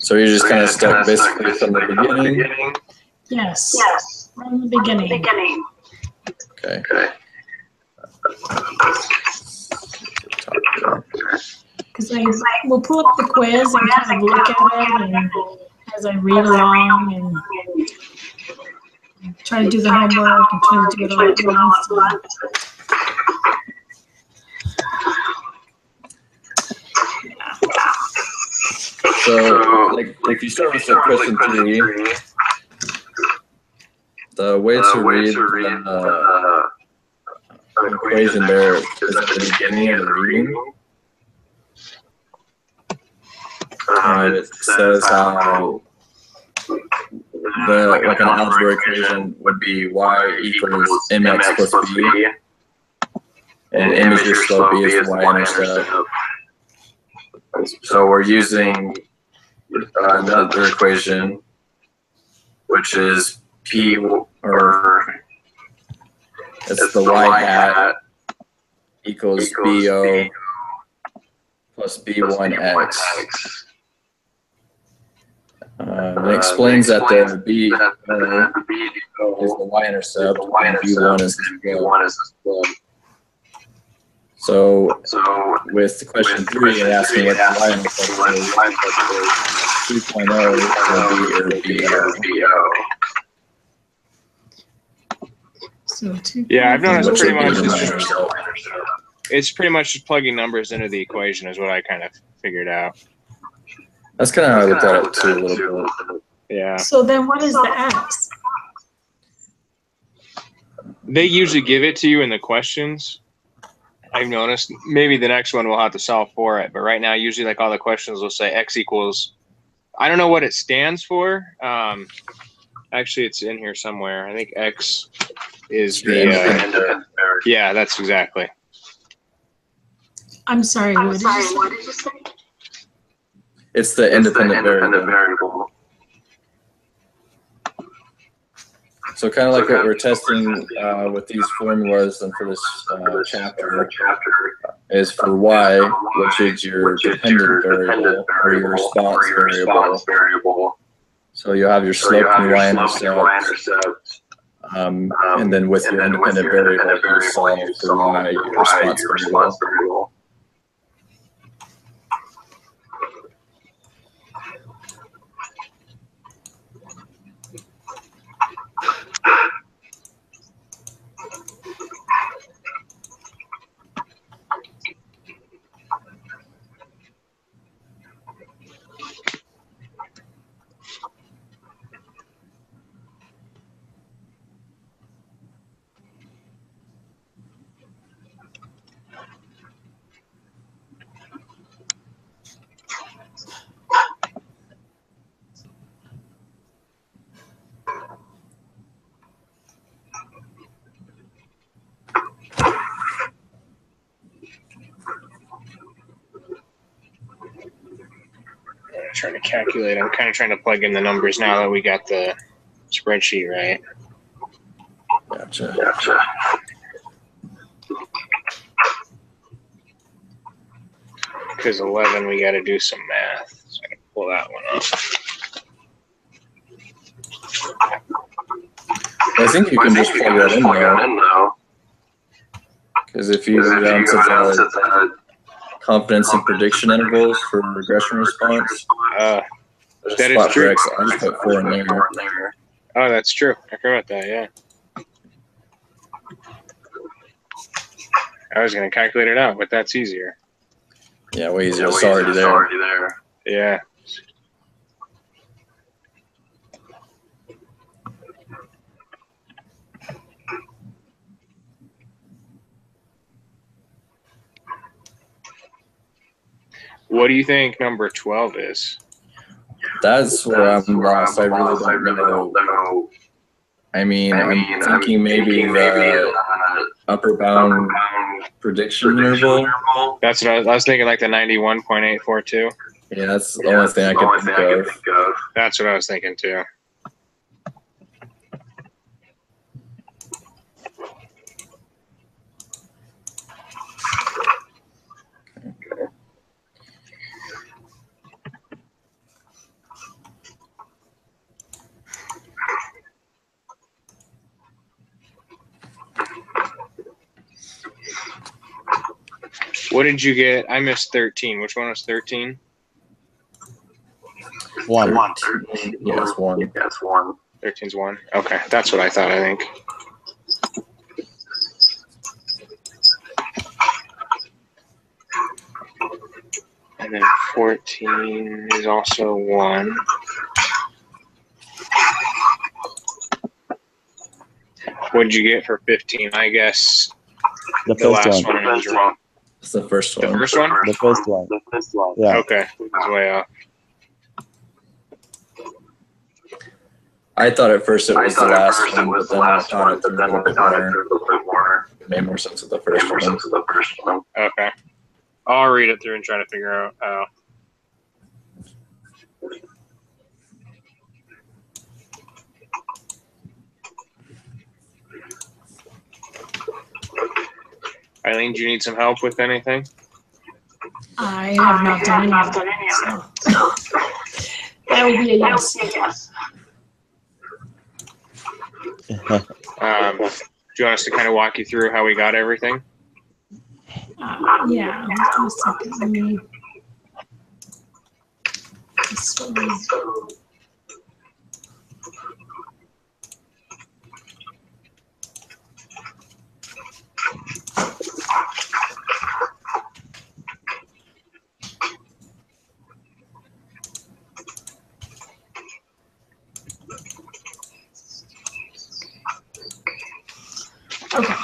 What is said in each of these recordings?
So you're just kind of stuck basically from the beginning? Yes, from the beginning. Okay. Because I will pull up the quiz and kind of look at it and as I read along and try to do the homework and try to do it all at once. So, like if you start with the question 3, the way to read the equation there is at the beginning of the reading. It says how like an algebra equation would be y equals mx plus b, and m is your slope, b is the y-intercept. So we're using another equation, which is p, or it's the y hat equals bo plus b1x. It explains that the b is the y-intercept and b1 is the slope. So with question 3, it asks me what the y-intercept is. 2.0 will be your BO. So yeah, I've noticed pretty much it's pretty much just plugging numbers into the equation is what I kind of figured out. That's kind of how I looked at it too a little bit. Yeah. So then what is the x? They usually give it to you in the questions. I've noticed. Maybe the next one we'll have to solve for it, but right now usually like all the questions will say x equals, I don't know what it stands for. Actually it's in here somewhere. I think x is the yeah, that's exactly. I'm sorry, what did you say? It's the independent variable. So kind of like what we're testing with these formulas and for this chapter is for y, which is your dependent variable or your response variable. So you'll have your slope and your y-intercept, and then with your independent variable, you solve for y, your response variable. Trying to calculate. I'm kind of trying to plug in the numbers now that we got the spreadsheet right. Gotcha. Because 11, we got to do some math. So I can pull that one up. I think you can just plug that in now. Because if you go down to the confidence and prediction intervals for regression response, that is true. X, I just put 4 in there. Oh, that's true. I forgot about that, yeah. I was going to calculate it out, but that's easier. Yeah, way easier. It's already there. Yeah. What do you think number 12 is? That's where I'm lost. I really don't know. I mean, I'm thinking maybe the upper bound prediction interval. That's what I was thinking, like the 91.842. Yeah, that's the only thing I can think of. That's what I was thinking too. What did you get? I missed 13. Which one was 13? 1. Yes, 1. 13's 1. Okay, that's what I thought, I think. And then 14 is also 1. What did you get for 15? I guess The the first last one. one was wrong. It's the first The one. first one? The first one. Yeah. Okay, that's way off. I thought at first it was the last one, but then I thought it through a little bit more. It made more sense with the first one. Okay. I'll read it through and try to figure out how. Eileen, do you need some help with anything? I have not done any of that, so that would be a yes. Do you want us to kind of walk you through how we got everything? Yeah, hold on a second. Let me. This one. Okay.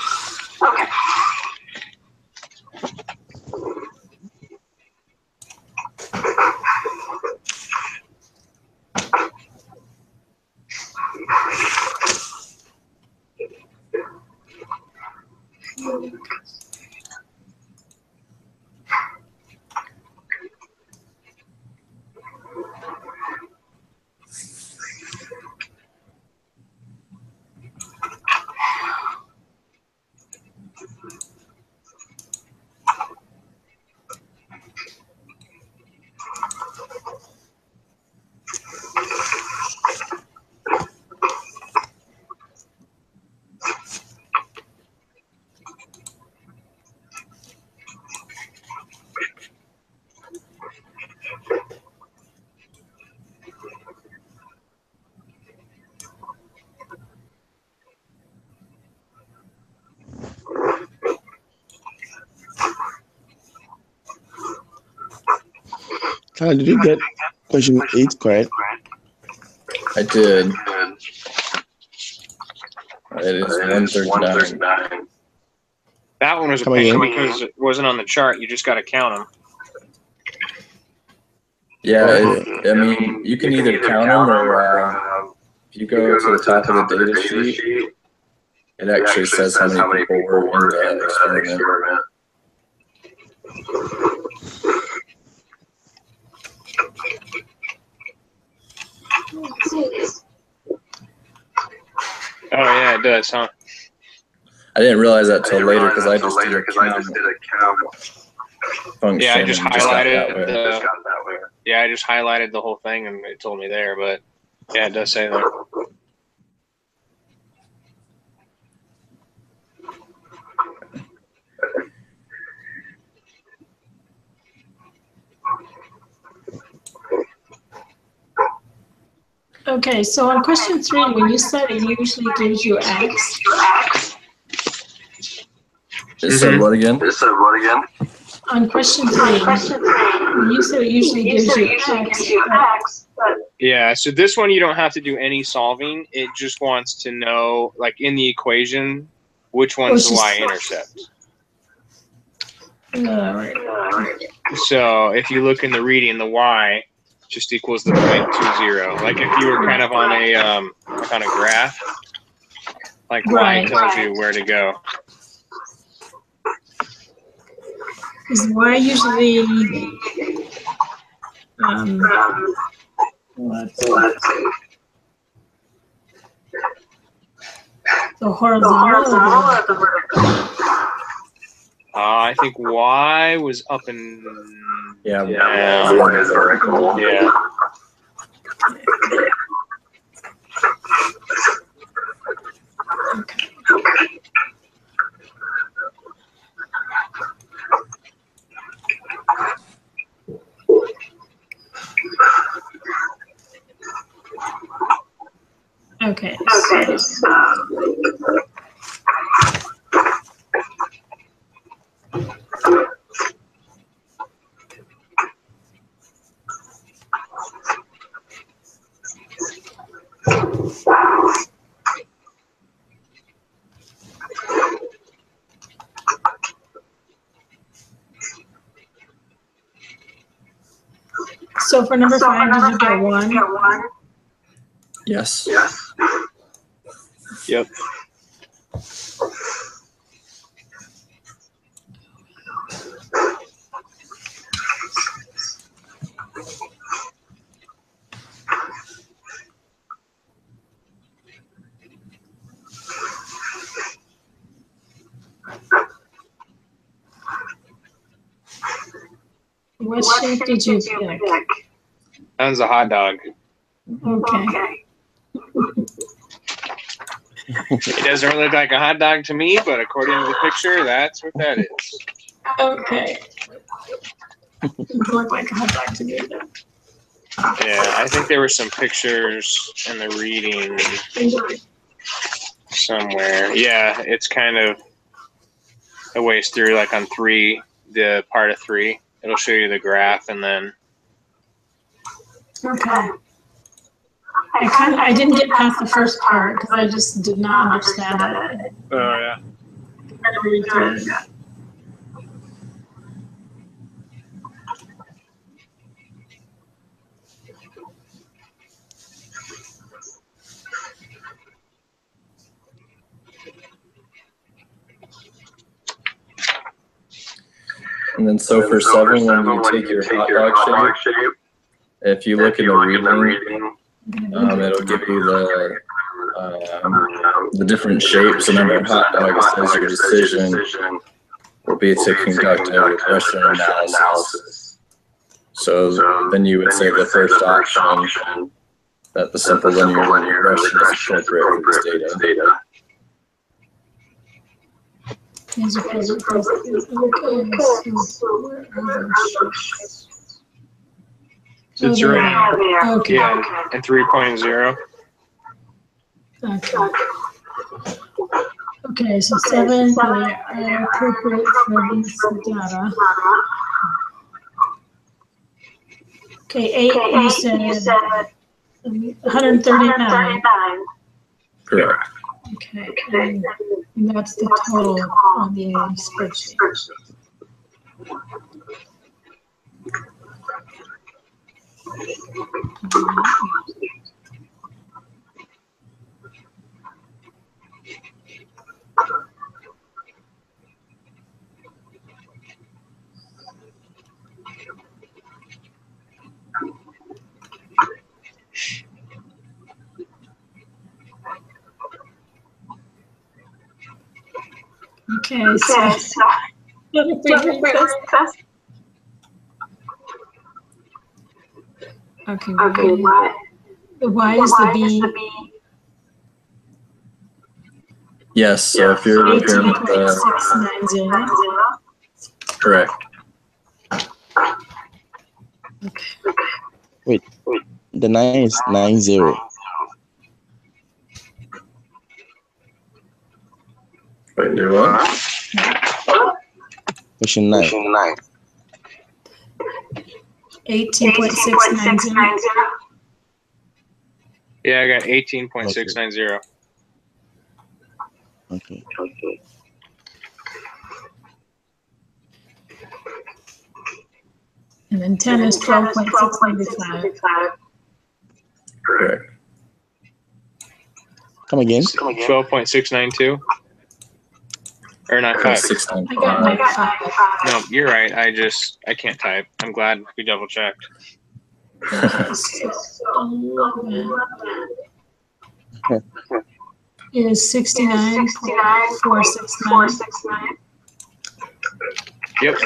Tyler, did you get question 8 correct? I did. It is 139. That one was a Come pain again? because it wasn't on the chart. You just got to count them. Yeah, Okay. I mean, you can either count them or if you go to the top of the data sheet, it actually says how many people were in the experiment. Oh, yeah, it does, huh? I didn't realize that till later because I just did a count function. Yeah, I just and got highlighted that way. I just highlighted the whole thing and it told me there, but yeah, it does say there. Okay, so on question 3, when you said it usually gives you X, It said what again? on question 3, you said it usually gives you X. Yeah, so this one you don't have to do any solving. It just wants to know, like in the equation, which one's the y-intercept. So if you look in the reading, the y just equals the 0.20. Like if you were kind of on a graph, like y tells you where to go. Because y usually the horizontal or the vertical? I think y was up and Yeah. y is vertical. Yeah. Okay. So for number 5, did you get 1? Yes. Yep. What shape did you pick? That one's a hot dog. Okay. It doesn't really look like a hot dog to me, but according to the picture, that's what that is. Okay. It looked like a hot dog to me. Yeah, I think there were some pictures in the reading somewhere. Yeah, it's kind of a ways through, like on 3, the part of 3. It'll show you the graph, and then Okay. I didn't get past the first part because I just did not understand it. oh yeah. I had to read through it. And then so for 7, when you take your hot dog shape, if you look in the reading, it'll give you the different shapes, and under hot dog it says your decision will be to conduct a regression analysis. So then you would say the first option, that the simple linear regression is appropriate for this data. These are present. Okay, so where are those shapes? It's there right. they are. Okay. Yeah, and 3.0. Okay. Okay, so 7, they are appropriate for this data. Okay, 8, you said 139. Correct. Okay, and that's the total on the spreadsheet. Okay, so what if we read this? Okay, why is the B Yes, so if you're looking at the 18.690? correct. Okay. Wait, the 9 is 90. Wait, do what? Question 9. 18.690. Yeah, I got 18.690. Okay. And then 10 is 12.695. Correct. Come again? 12.692. Or not 5. I got 695. like 5. No, you're right. I can't type. I'm glad we double checked. So 11 is 69.469. Yep.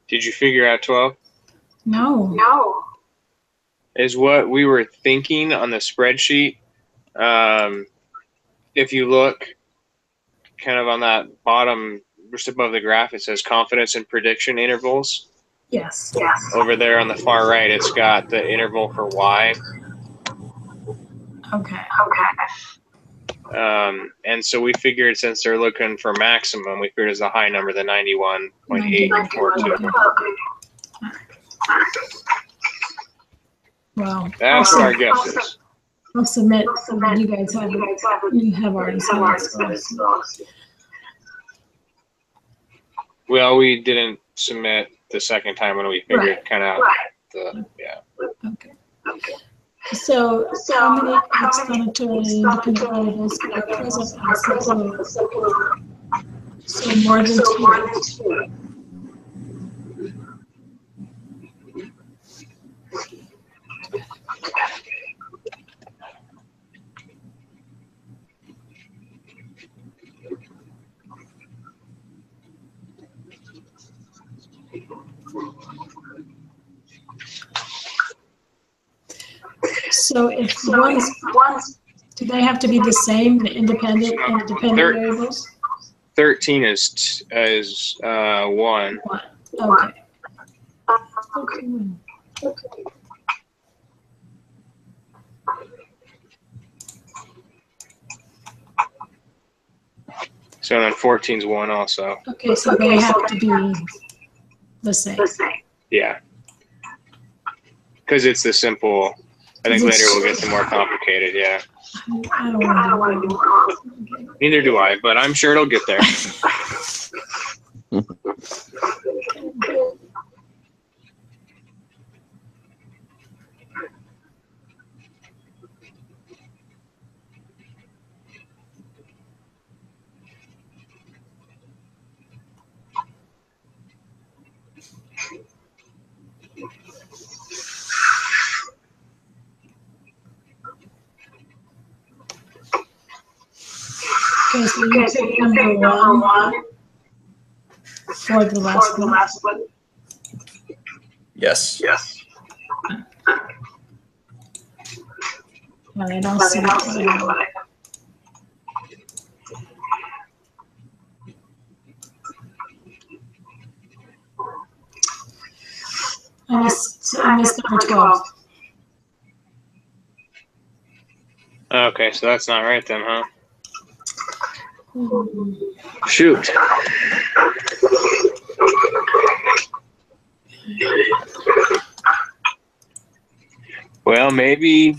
Did you figure out 12? No. Is what we were thinking on the spreadsheet. If you look kind of on that bottom, just above the graph, it says confidence and prediction intervals. Yes. Over there on the far right, it's got the interval for Y. Okay. And so we figured since they're looking for maximum, we figured it's a high number, the 91.842. Well, That's our guesses. I'll submit. You guys have already submitted. Well, we didn't submit the second time when we figured kind of the, yeah. Okay. So how many explanatory independent variables are present in the circle? So more than two. So if one's, do they have to be the same, the independent and the dependent variables? 13 is 1. Okay. So then 14 is 1 also. Okay, so they have to be the same. Yeah. Because it's the simple. I think later we'll get to more complicated, yeah. I don't want to do wrong. Neither do I, but I'm sure it'll get there. Okay, so you pick number 1 for the last one. Yes. All right, I'll see what I missed number 12. Okay, so that's not right then, huh? Shoot. Well, maybe,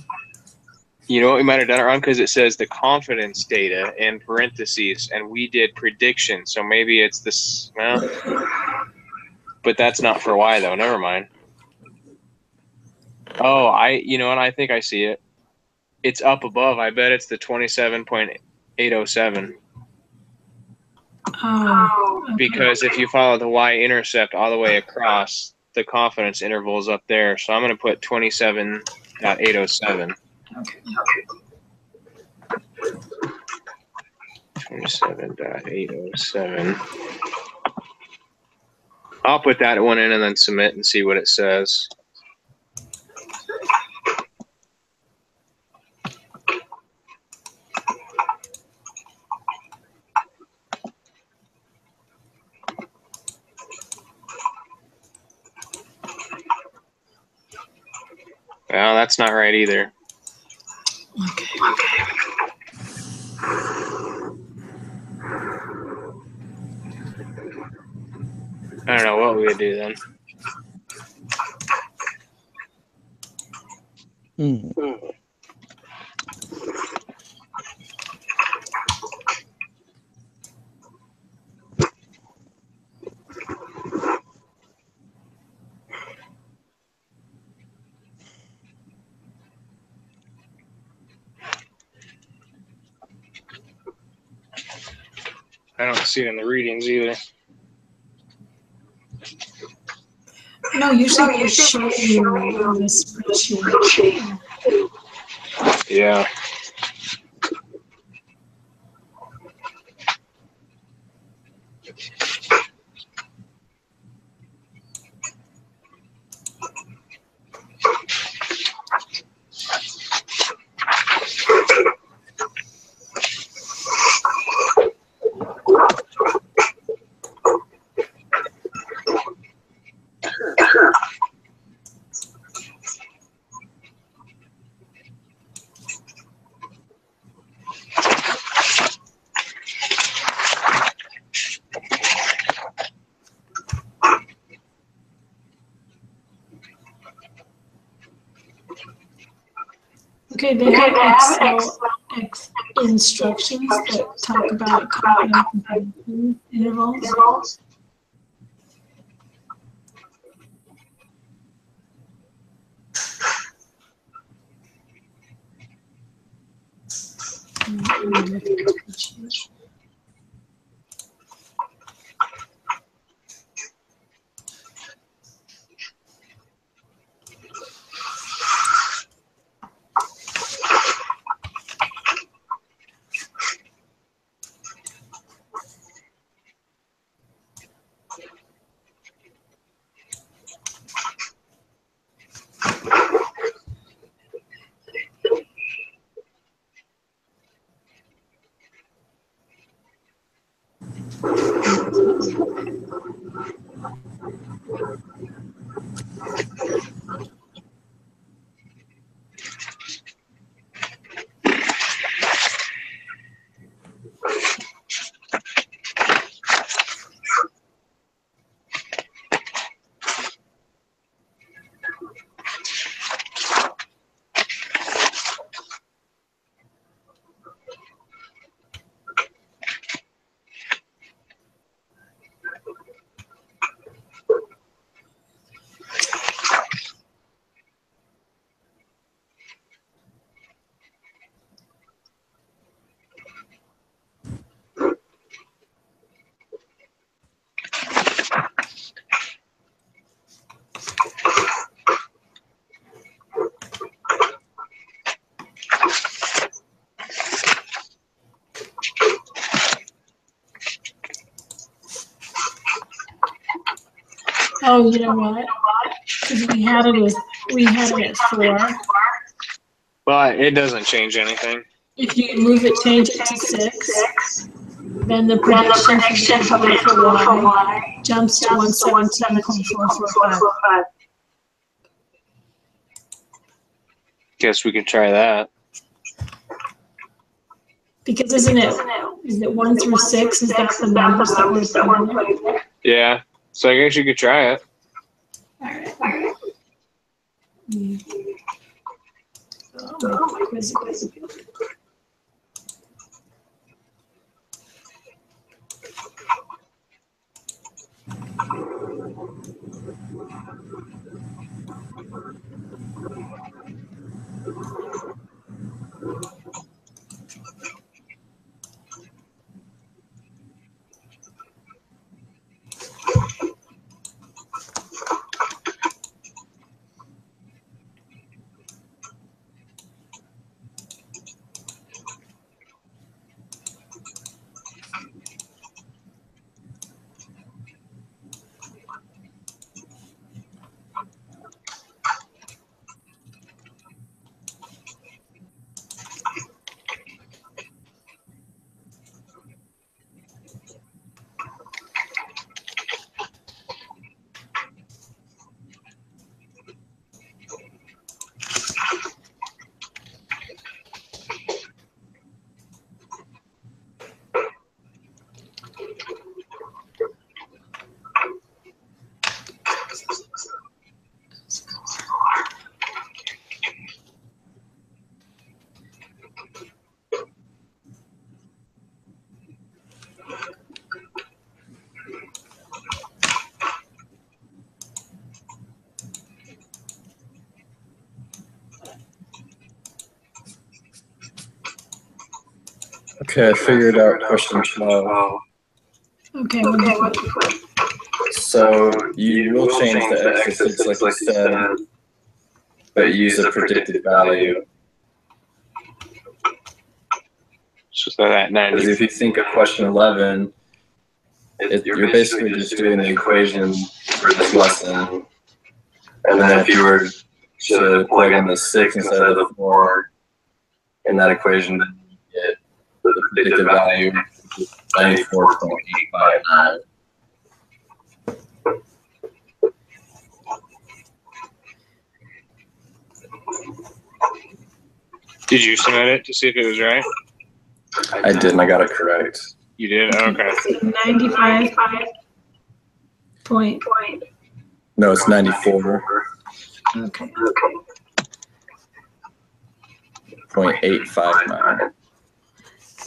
you know what, we might have done it wrong because it says the confidence data in parentheses, and we did prediction. So maybe it's this, well, but that's not for Y though. Never mind. Oh, you know what? I think I see it. It's up above. I bet it's the 27.807. Okay. Because if you follow the y-intercept all the way across, the confidence interval is up there. So I'm going to put 27.807. Okay. 27.807. I'll put that one in and then submit and see what it says. Well, that's not right either. Okay. I don't know what we would do then. I don't see it in the readings either. No, usually they show you on the spreadsheet. Yeah. Okay, they have Excel instructions that talk about confidence and intervals. Oh, you know what? Because we had it at 4. But it doesn't change anything. If you change it to 6, then the prediction for the interval for y jumps to 117.445. Guess we could try that. Because is it 1 through 6? Is that the numbers that we're putting there? Yeah. So I guess you could try it. All right. Oh, quiz. Okay, I figured out question 12. Okay, wonderful. So you will change the x to 6 like you said, but use a predicted value. So that 90. Because if you think of question 11, you're basically just doing the equation for this lesson. And then if you were to plug in the 6 instead of the 4 in that equation, then you get the predicted value, 94.859. Did you submit it to see if it was right? I did, and I got it correct. You did? Okay. 95 point. No, it's 94. Okay. 0.859.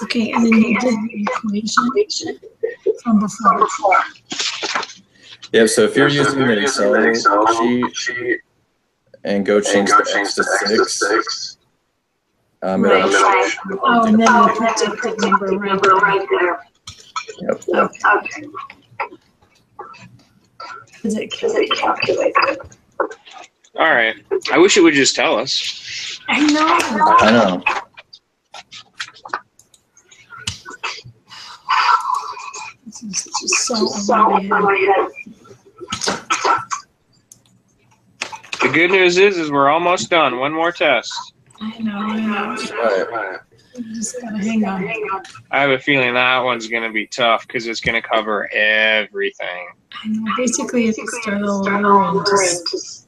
Okay, and then you did the equation from before. Yeah, so if you're using the Excel sheet and go change the x to 6, Right. Oh, and then the predicted number right there. Yep. Okay. Is it calculated? All right. I wish it would just tell us. I know. I know. This is just so over my head. The good news is we're almost done. One more test. I know. That's right. You just gotta hang on. I have a feeling that one's going to be tough because it's going to cover everything. I know. Basically, if you start all over and just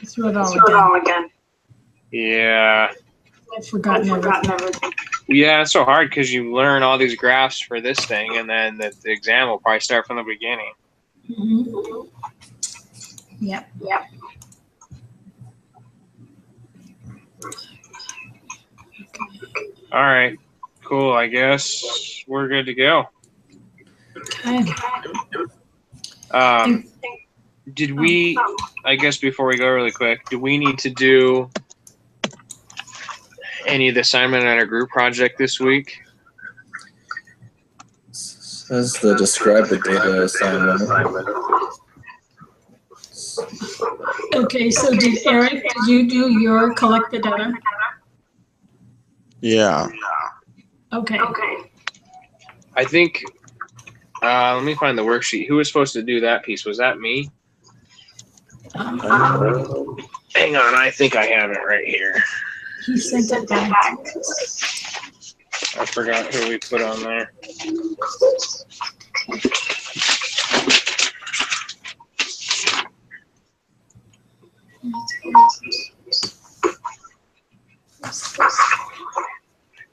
throw it all again. Yeah. I've forgotten everything. Yeah, it's so hard because you learn all these graphs for this thing, and then the exam will probably start from the beginning. Mm-hmm. Yep. All right. Cool. I guess we're good to go. Okay. Did we, I guess before we go really quick, do we need to do any of the assignment on our group project this week? Says the describe the data assignment. Okay, so did you do your collect the data? Yeah. Okay. I think, let me find the worksheet. Who was supposed to do that piece? Was that me? Hang on, I think I have it right here. He sent it back to us. I forgot who we put on there.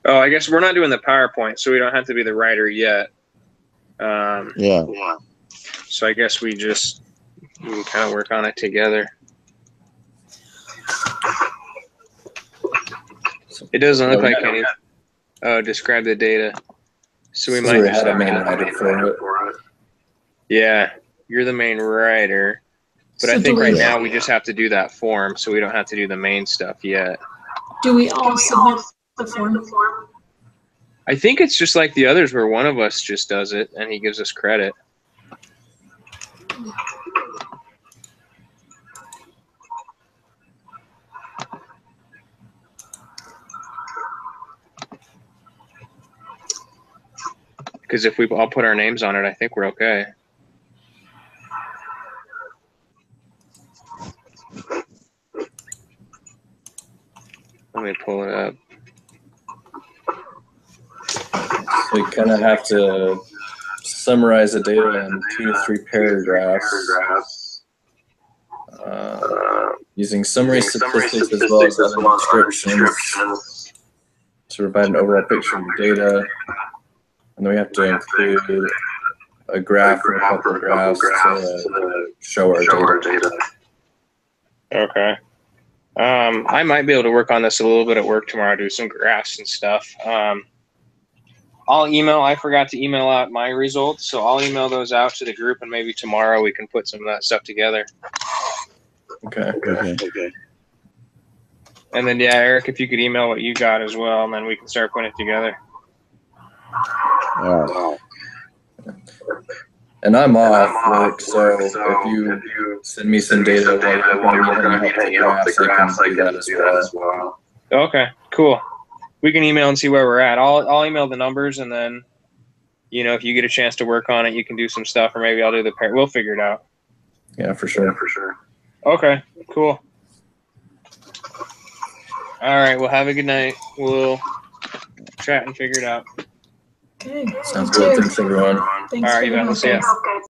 Oh, I guess we're not doing the PowerPoint, so we don't have to be the writer yet. Yeah. So I guess we can kind of work on it together. It doesn't look like any. Oh, describe the data. So we might have a main writer for it. Yeah, you're the main writer. But I think right now we just have to do that form, so we don't have to do the main stuff yet. Do we all submit the form? I think it's just like the others where one of us just does it and he gives us credit. Because if we all put our names on it, I think we're okay. Let me pull it up. So you kind of have to summarize the data in 2 to 3 paragraphs. Using summary statistics as well as other descriptions to provide an overall picture of your data. And then we have to include a graph or a couple of graphs to show our data. Okay. I might be able to work on this a little bit at work tomorrow, do some graphs and stuff. I forgot to email out my results, so I'll email those out to the group, and maybe tomorrow we can put some of that stuff together. Okay. And then, yeah, Eric, if you could email what you got as well, and then we can start putting it together. Yeah. And I'm off work, so if you send me some data while you're going to need help with the graphs, I can do that as well. Okay, cool. We can email and see where we're at. I'll email the numbers, and then, you know, if you get a chance to work on it, you can do some stuff, or maybe I'll do the pair. We'll figure it out. Yeah, for sure. Okay, cool. All right, well, have a good night. We'll chat and figure it out. Okay. Sounds good. Thanks, everyone. Thanks All right, for you your bet. help, See ya. guys.